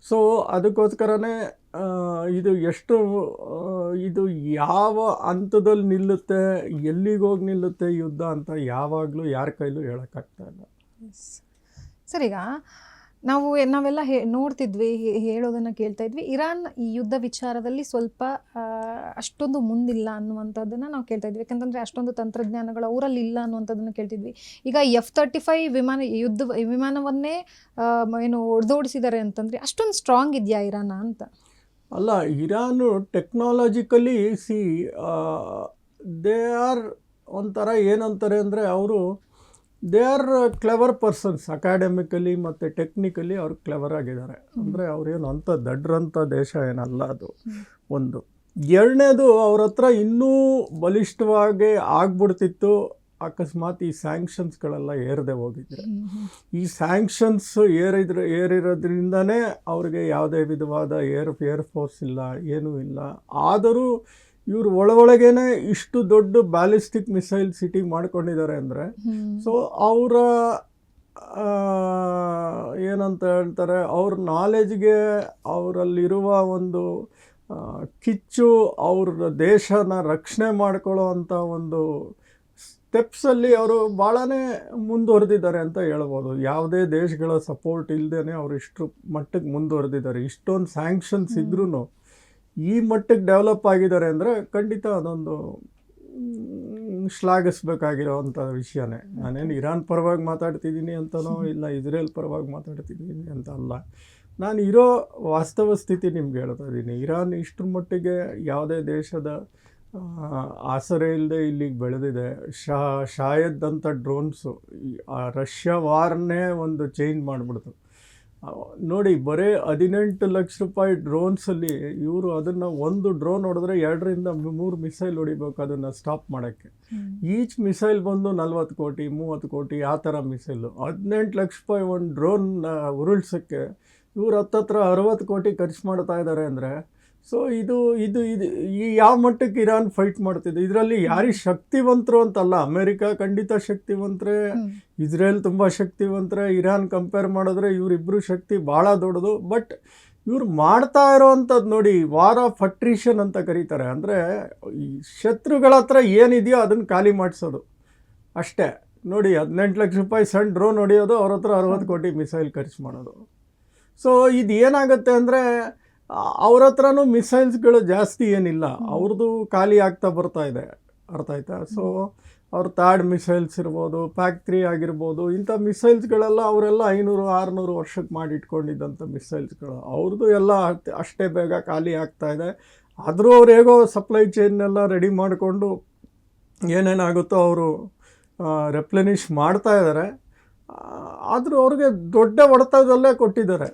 So ಅದಕ್ಕೋಸ್ಕರನೇ ಇದು ಯಾವ ಹಂತದಲ್ಲಿ ನಿಲ್ಲುತ್ತೆ, ಎಲ್ಲಿಗೋಗಿ ನಿಲ್ಲುತ್ತೆ ಯುದ್ಧ ಅಂತ ಯಾವಾಗಲೂ ಯಾರ ಕೈಲೂ ಹೇಳೋಕ್ಕಾಗ್ತಾ ಇಲ್ಲ. ಸರ್, ಈಗ ನಾವೆಲ್ಲ ನೋಡ್ತಿದ್ವಿ, ಹೇಳೋದನ್ನು ಕೇಳ್ತಾ ಇದ್ವಿ, ಇರಾನ್ ಈ ಯುದ್ಧ ವಿಚಾರದಲ್ಲಿ ಸ್ವಲ್ಪ ಅಷ್ಟೊಂದು ಮುಂದಿಲ್ಲ ಅನ್ನುವಂಥದ್ದನ್ನು ನಾವು ಕೇಳ್ತಾ ಇದ್ವಿ. ಯಾಕಂತಂದರೆ ಅಷ್ಟೊಂದು ತಂತ್ರಜ್ಞಾನಗಳು ಅವರಲ್ಲಿ ಇಲ್ಲ ಅನ್ನುವಂಥದ್ದನ್ನು ಕೇಳ್ತಿದ್ವಿ. ಈಗ F-35 ವಿಮಾನವನ್ನೇ ಹೊಡೆದೋಡಿಸಿದ್ದಾರೆ ಅಂತಂದರೆ ಅಷ್ಟೊಂದು ಸ್ಟ್ರಾಂಗ್ ಇದೆಯಾ ಇರಾನ ಅಂತ? ಅಲ್ಲ, ಇರಾನು ಟೆಕ್ನಾಲಜಿಕಲಿ ದೇ ಆರ್ ಒಂಥರ ಏನಂತಾರೆ ಅಂದರೆ ಅವರು they are clever persons. Academically ಮತ್ತು ಟೆಕ್ನಿಕಲಿ ಅವ್ರು ಕ್ಲೆವರ್ ಆಗಿದ್ದಾರೆ. ಅಂದರೆ ಅವ್ರೇನು ಅಂಥ ದಡ್ರಂಥ ದೇಶ ಏನಲ್ಲ ಅದು ಒಂದು. ಎರಡನೇದು, ಅವ್ರ ಹತ್ರ ಇನ್ನೂ ಬಲಿಷ್ಠವಾಗಿ ಆಗ್ಬಿಡ್ತಿತ್ತು ಅಕಸ್ಮಾತ್ ಈ ಸ್ಯಾಂಕ್ಷನ್ಸ್ಗಳೆಲ್ಲ ಏರದೆ ಹೋಗಿದ್ರೆ. ಈ ಸ್ಯಾಂಕ್ಷನ್ಸ್ ಏರಿರೋದ್ರಿಂದನೇ ಅವ್ರಿಗೆ ಯಾವುದೇ ವಿಧವಾದ ಏರ್ ಫೋರ್ಸ್ ಇಲ್ಲ, ಏನೂ ಇಲ್ಲ. ಆದರೂ ಇವರು ಒಳಗೇನೆ ಇಷ್ಟು ದೊಡ್ಡ ಬ್ಯಾಲಿಸ್ಟಿಕ್ ಮಿಸೈಲ್ ಸಿಟಿ ಮಾಡ್ಕೊಂಡಿದ್ದಾರೆ ಅಂದರೆ, ಸೊ ಅವರ ಏನಂತ ಹೇಳ್ತಾರೆ, ಅವ್ರ ನಾಲೆಜ್ಗೆ, ಅವರಲ್ಲಿರುವ ಒಂದು ಕಿಚ್ಚು, ಅವ್ರ ದೇಶನ ರಕ್ಷಣೆ ಮಾಡ್ಕೊಳ್ಳೋ ಅಂಥ ಒಂದು ಸ್ಟೆಪ್ಸಲ್ಲಿ ಅವರು ಭಾಳನೇ ಮುಂದುವರೆದಿದ್ದಾರೆ ಅಂತ ಹೇಳ್ಬೋದು. ಯಾವುದೇ ದೇಶಗಳ ಸಪೋರ್ಟ್ ಇಲ್ಲದೇ ಅವರು ಇಷ್ಟು ಮಟ್ಟಕ್ಕೆ ಮುಂದುವರೆದಿದ್ದಾರೆ. ಇಷ್ಟೊಂದು ಸ್ಯಾಂಕ್ಷನ್ಸ್ ಇದ್ರೂ ಈ ಮಟ್ಟಕ್ಕೆ ಡೆವಲಪ್ ಆಗಿದ್ದಾರೆ ಅಂದರೆ ಖಂಡಿತ ಅದೊಂದು ಶ್ಲಾಘಿಸ್ಬೇಕಾಗಿರೋವಂಥ ವಿಷಯನೇ. ನಾನೇನು ಇರಾನ್ ಪರವಾಗಿ ಮಾತಾಡ್ತಿದ್ದೀನಿ ಅಂತನೋ ಇಲ್ಲ ಇಸ್ರೇಲ್ ಪರವಾಗಿ ಮಾತಾಡ್ತಿದ್ದೀನಿ ಅಂತ ಅಲ್ಲ, ನಾನು ಇರೋ ವಾಸ್ತವ ಸ್ಥಿತಿ ನಿಮ್ಗೆ ಹೇಳ್ತಾ ಇದ್ದೀನಿ. ಇರಾನ್ ಇಷ್ಟರ ಮಟ್ಟಿಗೆ ಯಾವುದೇ ದೇಶದ ಆಸರೆ ಇಲ್ಲದೆ ಇಲ್ಲಿಗೆ ಬೆಳೆದಿದೆ. ಶಾಯದ್ ಅಂತ ಡ್ರೋನ್ಸು ರಷ್ಯಾ ವಾರ್ನೇ ಒಂದು ಚೇಂಜ್ ಮಾಡಿಬಿಡ್ತು ನೋಡಿ. ಬರೀ 18 ಲಕ್ಷ ರೂಪಾಯಿ ಡ್ರೋನ್ಸಲ್ಲಿ ಇವರು ಅದನ್ನು ಒಂದು ಡ್ರೋನ್ ಹೊಡೆದ್ರೆ 2ರಿಂದ 3 ಮಿಸೈಲ್ ಹೊಡಿಬೇಕು ಅದನ್ನು ಸ್ಟಾಪ್ ಮಾಡೋಕ್ಕೆ. ಈಚ್ ಮಿಸೈಲ್ ಬಂದು 40 ಕೋಟಿ 30 ಕೋಟಿ ಆ ಥರ ಮಿಸೈಲು. 18 ಲಕ್ಷ ರೂಪಾಯಿ ಒಂದು ಡ್ರೋನ್ ಉರುಳ್ಸೋಕ್ಕೆ ಇವ್ರು ಹತ್ತತ್ರ 60 ಕೋಟಿ ಖರ್ಚು ಮಾಡ್ತಾ ಇದ್ದಾರೆ ಅಂದರೆ, ಸೊ ಇದು ಈ ಯಾವ ಮಟ್ಟಕ್ಕೆ ಇರಾನ್ ಫೈಟ್ ಮಾಡ್ತಿದೆ. ಇದರಲ್ಲಿ ಯಾರಿಗೆ ಶಕ್ತಿವಂತರು ಅಂತಲ್ಲ, ಅಮೇರಿಕಾ ಖಂಡಿತ ಶಕ್ತಿವಂತರೇ, ಇಸ್ರೇಲ್ ತುಂಬ ಶಕ್ತಿವಂತರೇ. ಇರಾನ್ ಕಂಪೇರ್ ಮಾಡಿದ್ರೆ ಇವರಿಬ್ಬರು ಶಕ್ತಿ ಭಾಳ ದೊಡ್ಡದು. ಬಟ್ ಇವ್ರು ಮಾಡ್ತಾ ಇರೋವಂಥದ್ದು ನೋಡಿ, ವಾರ್ ಆಫ್ ಅಟ್ರಿಷನ್ ಅಂತ ಕರೀತಾರೆ. ಅಂದರೆ ಈ ಶತ್ರುಗಳ ಹತ್ರ ಏನಿದೆಯೋ ಅದನ್ನು ಖಾಲಿ ಮಾಡಿಸೋದು ಅಷ್ಟೇ. ನೋಡಿ, 18 ಲಕ್ಷ ರೂಪಾಯಿ ಸಣ್ಣ ಡ್ರೋನ್ ಹೊಡೆಯೋದು, ಅವ್ರ ಹತ್ರ 60 ಕೋಟಿ ಮಿಸೈಲ್ ಖರ್ಚು ಮಾಡೋದು. ಸೊ ಇದು ಏನಾಗುತ್ತೆ ಅಂದರೆ, ಅವ್ರ ಹತ್ರನೂ ಮಿಸೈಲ್ಸ್ಗಳು ಜಾಸ್ತಿ ಏನಿಲ್ಲ, ಅವ್ರದ್ದು ಖಾಲಿ ಆಗ್ತಾ ಬರ್ತಾ ಇದೆ. ಅರ್ಥ ಆಯ್ತಾ? ಸೊ ಅವ್ರ ಥರ್ಡ್ ಮಿಸೈಲ್ಸ್ ಇರ್ಬೋದು, PAC-3 ಆಗಿರ್ಬೋದು, ಇಂಥ ಮಿಸೈಲ್ಸ್ಗಳೆಲ್ಲ ಅವರೆಲ್ಲ 500-600 ವರ್ಷಕ್ಕೆ ಮಾಡಿ ಇಟ್ಕೊಂಡಿದ್ದಂಥ ಮಿಸೈಲ್ಸ್ಗಳು. ಅವ್ರದ್ದು ಎಲ್ಲ ಅಷ್ಟೇ ಬೇಗ ಖಾಲಿ ಆಗ್ತಾ ಇದೆ. ಆದರೂ ಅವ್ರು ಹೇಗೋ ಸಪ್ಲೈ ಚೈನ್ನೆಲ್ಲ ರೆಡಿ ಮಾಡಿಕೊಂಡು ಏನೇನಾಗುತ್ತೋ ಅವರು ರೆಪ್ಲೆನಿಷ್ ಮಾಡ್ತಾ ಇದ್ದಾರೆ. ಆದರೂ ಅವ್ರಿಗೆ ದೊಡ್ಡ ಹೊಡೆತದಲ್ಲೇ ಕೊಟ್ಟಿದ್ದಾರೆ.